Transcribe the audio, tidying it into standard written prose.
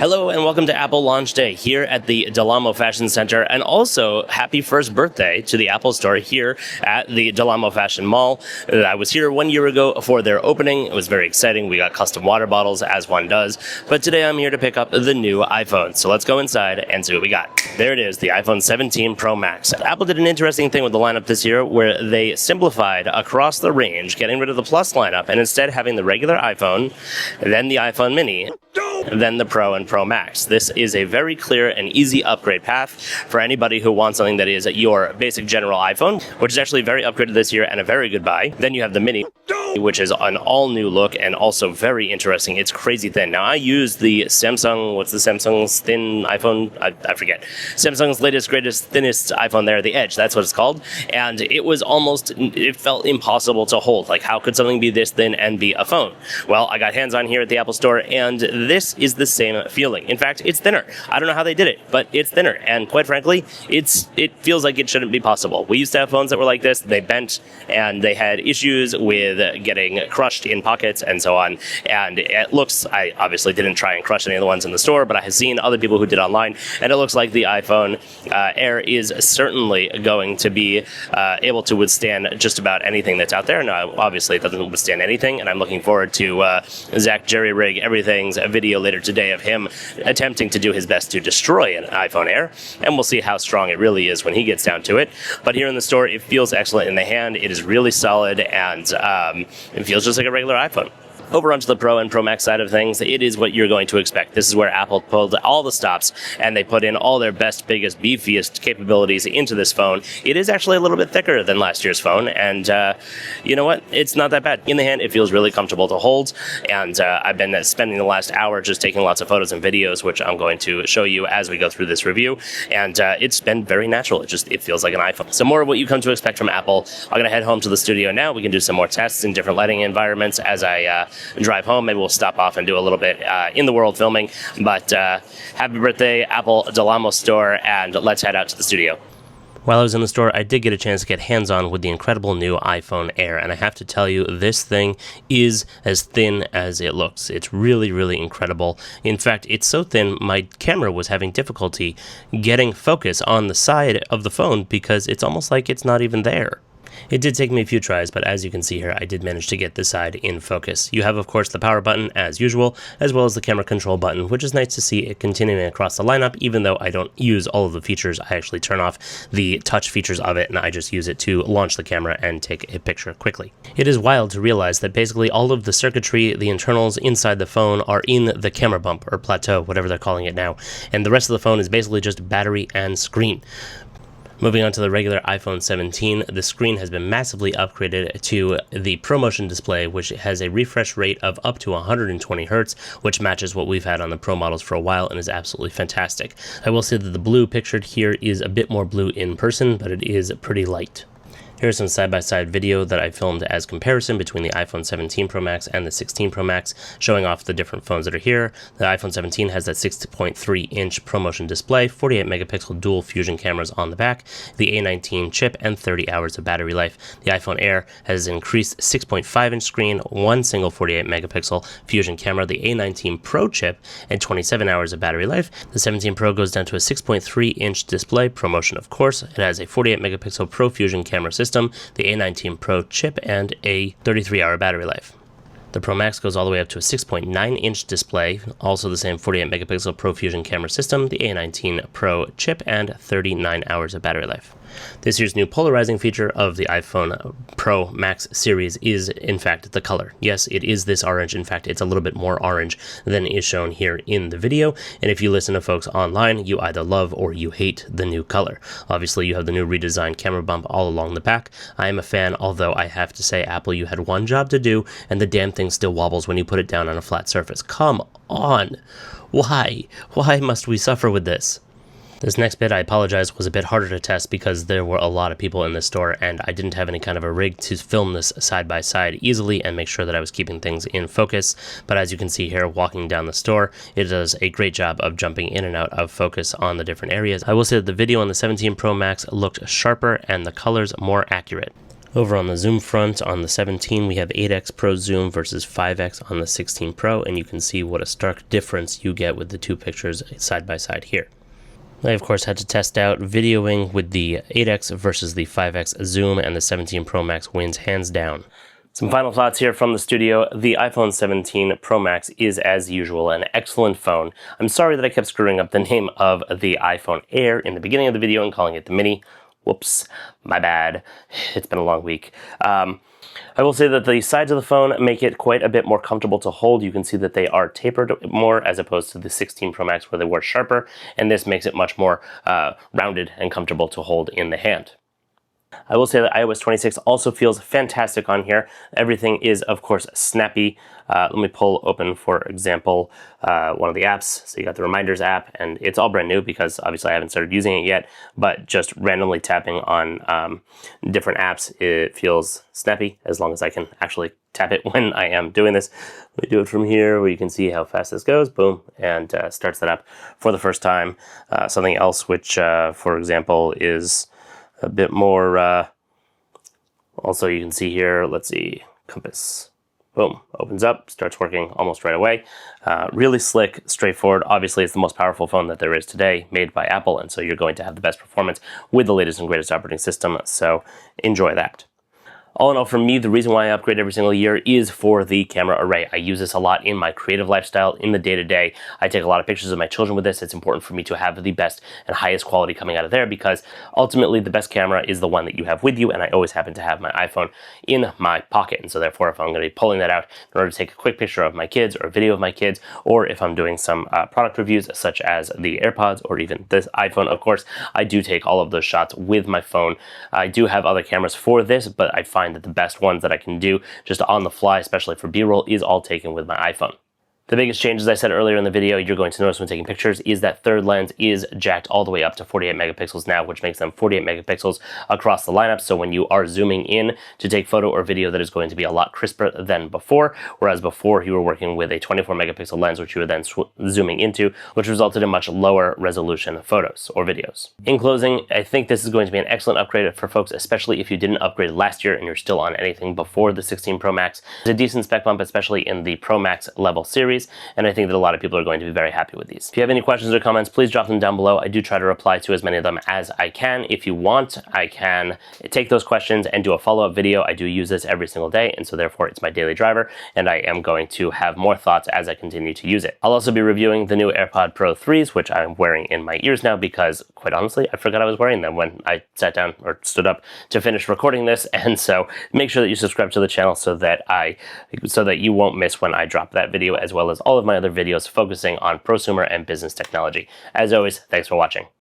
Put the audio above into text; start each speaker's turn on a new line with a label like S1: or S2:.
S1: Hello and welcome to Apple Launch Day here at the Del Amo Fashion Center, and also happy first birthday to the Apple Store here at the Del Amo Fashion Mall. I was here 1 year ago for their opening. It was very exciting. We got custom water bottles, as one does, but today I'm here to pick up the new iPhone. So let's go inside and see what we got. There it is, the iPhone 17 Pro Max. Apple did an interesting thing with the lineup this year where they simplified across the range, getting rid of the Plus lineup and instead having the regular iPhone, then the iPhone Mini, then the Pro and Pro Max. This is a very clear and easy upgrade path for anybody who wants something that is your basic general iPhone, which is actually very upgraded this year and a very good buy. Then you have the Mini, which is an all-new look and also very interesting. It's crazy thin. Now, I use the Samsung, what's the Samsung's thin iPhone? I forget. Samsung's latest, greatest, thinnest iPhone there, the Edge, that's what it's called. And it felt impossible to hold. Like, how could something be this thin and be a phone? Well, I got hands on here at the Apple Store, and this is the same feeling. In fact, it's thinner. I don't know how they did it, but it's thinner. And quite frankly, it feels like it shouldn't be possible. We used to have phones that were like this. They bent, and they had issues with getting crushed in pockets and so on. And it looks, I obviously didn't try and crush any of the ones in the store, but I have seen other people who did online, and it looks like the iPhone Air is certainly going to be able to withstand just about anything that's out there. Now, obviously, it doesn't withstand anything, and I'm looking forward to Zach Jerry-Rig Everything's video later today of him attempting to do his best to destroy an iPhone Air, and we'll see how strong it really is when he gets down to it. But here in the store, it feels excellent in the hand. It is really solid, and it feels just like a regular iPhone. Over onto the Pro and Pro Max side of things, it is what you're going to expect. This is where Apple pulled all the stops, and they put in all their best, biggest, beefiest capabilities into this phone. It is actually a little bit thicker than last year's phone, and you know what? It's not that bad. In the hand, it feels really comfortable to hold, and I've been spending the last hour just taking lots of photos and videos, which I'm going to show you as we go through this review, and it's been very natural. It feels like an iPhone. So more of what you come to expect from Apple. I'm going to head home to the studio now. We can do some more tests in different lighting environments as I drive home. Maybe we'll stop off and do a little bit in the world filming, but happy birthday, Apple Del Amo Store, and let's head out to the studio. While I was in the store, I did get a chance to get hands-on with the incredible new iPhone Air, and I have to tell you, this thing is as thin as it looks. It's really, really incredible. In fact, it's so thin, my camera was having difficulty getting focus on the side of the phone because it's almost like it's not even there. It did take me a few tries, but as you can see here, I did manage to get this side in focus. You have, of course, the power button, as usual, as well as the camera control button, which is nice to see it continuing across the lineup. Even though I don't use all of the features, I actually turn off the touch features of it, and I just use it to launch the camera and take a picture quickly. It is wild to realize that basically all of the circuitry, the internals inside the phone, are in the camera bump, or plateau, whatever they're calling it now, and the rest of the phone is basically just battery and screen. Moving on to the regular iPhone 17, the screen has been massively upgraded to the ProMotion display, which has a refresh rate of up to 120 Hz, which matches what we've had on the Pro models for a while and is absolutely fantastic. I will say that the blue pictured here is a bit more blue in person, but it is pretty light. Here's some side-by-side video that I filmed as comparison between the iPhone 17 Pro Max and the 16 Pro Max, showing off the different phones that are here. The iPhone 17 has that 6.3-inch ProMotion display, 48-megapixel dual fusion cameras on the back, the A19 chip, and 30 hours of battery life. The iPhone Air has an increased 6.5-inch screen, one single 48-megapixel fusion camera, the A19 Pro chip, and 27 hours of battery life. The 17 Pro goes down to a 6.3-inch display, ProMotion of course. It has a 48-megapixel ProFusion camera system, the A19 Pro chip, and a 33-hour battery life. The Pro Max goes all the way up to a 6.9-inch display, also the same 48-megapixel ProFusion camera system, the A19 Pro chip, and 39 hours of battery life. This year's new polarizing feature of the iPhone Pro Max series is, in fact, the color. Yes, it is this orange. In fact, it's a little bit more orange than is shown here in the video. And if you listen to folks online, you either love or you hate the new color. Obviously, you have the new redesigned camera bump all along the back. I am a fan, although I have to say, Apple, you had one job to do, and the damn thing still wobbles when you put it down on a flat surface. Come on. Why? Why must we suffer with this? This next bit, I apologize, was a bit harder to test because there were a lot of people in the store and I didn't have any kind of a rig to film this side by side easily and make sure that I was keeping things in focus. But as you can see here, walking down the store, it does a great job of jumping in and out of focus on the different areas. I will say that the video on the 17 Pro Max looked sharper and the colors more accurate. Over on the zoom front, on the 17, we have 8x Pro zoom versus 5x on the 16 Pro, and you can see what a stark difference you get with the two pictures side by side here. I, of course, had to test out videoing with the 8x versus the 5x zoom, and the 17 Pro Max wins hands down. Some final thoughts here from the studio. The iPhone 17 Pro Max is, as usual, an excellent phone. I'm sorry that I kept screwing up the name of the iPhone Air in the beginning of the video and calling it the Mini. Whoops, my bad. It's been a long week. I will say that the sides of the phone make it quite a bit more comfortable to hold. You can see that they are tapered more as opposed to the 16 Pro Max where they were sharper, and this makes it much more rounded and comfortable to hold in the hand. I will say that iOS 26 also feels fantastic on here. Everything is, of course, snappy. Let me pull open, for example, one of the apps. So you got the Reminders app, and it's all brand new because obviously I haven't started using it yet, but just randomly tapping on different apps, it feels snappy as long as I can actually tap it when I am doing this. Let me do it from here where you can see how fast this goes. Boom, and starts that up for the first time. Something else which, for example, is a bit more, also you can see here, let's see, compass. Boom, opens up, starts working almost right away. Really slick, straightforward. Obviously, it's the most powerful phone that there is today, made by Apple, and so you're going to have the best performance with the latest and greatest operating system, so enjoy that. All in all, for me, the reason why I upgrade every single year is for the camera array. I use this a lot in my creative lifestyle, in the day-to-day. I take a lot of pictures of my children with this. It's important for me to have the best and highest quality coming out of there because ultimately the best camera is the one that you have with you, and I always happen to have my iPhone in my pocket. And so therefore, if I'm going to be pulling that out in order to take a quick picture of my kids or a video of my kids, or if I'm doing some product reviews such as the AirPods or even this iPhone, of course, I do take all of those shots with my phone. I do have other cameras for this, but I find that the best ones that I can do just on the fly, especially for B-roll, is all taken with my iPhone. The biggest change, as I said earlier in the video, you're going to notice when taking pictures is that third lens is jacked all the way up to 48 megapixels now, which makes them 48 megapixels across the lineup. So when you are zooming in to take photo or video, that is going to be a lot crisper than before. Whereas before you were working with a 24 megapixel lens, which you were then zooming into, which resulted in much lower resolution photos or videos. In closing, I think this is going to be an excellent upgrade for folks, especially if you didn't upgrade last year and you're still on anything before the 16 Pro Max. It's a decent spec bump, especially in the Pro Max level series. And I think that a lot of people are going to be very happy with these. If you have any questions or comments, please drop them down below. I do try to reply to as many of them as I can. If you want, I can take those questions and do a follow-up video. I do use this every single day, and so therefore it's my daily driver, and I am going to have more thoughts as I continue to use it. I'll also be reviewing the new AirPod Pro 3s, which I'm wearing in my ears now because, quite honestly, I forgot I was wearing them when I sat down or stood up to finish recording this, and so make sure that you subscribe to the channel so that you won't miss when I drop that video, as well as all of my other videos focusing on prosumer and business technology. As always, thanks for watching.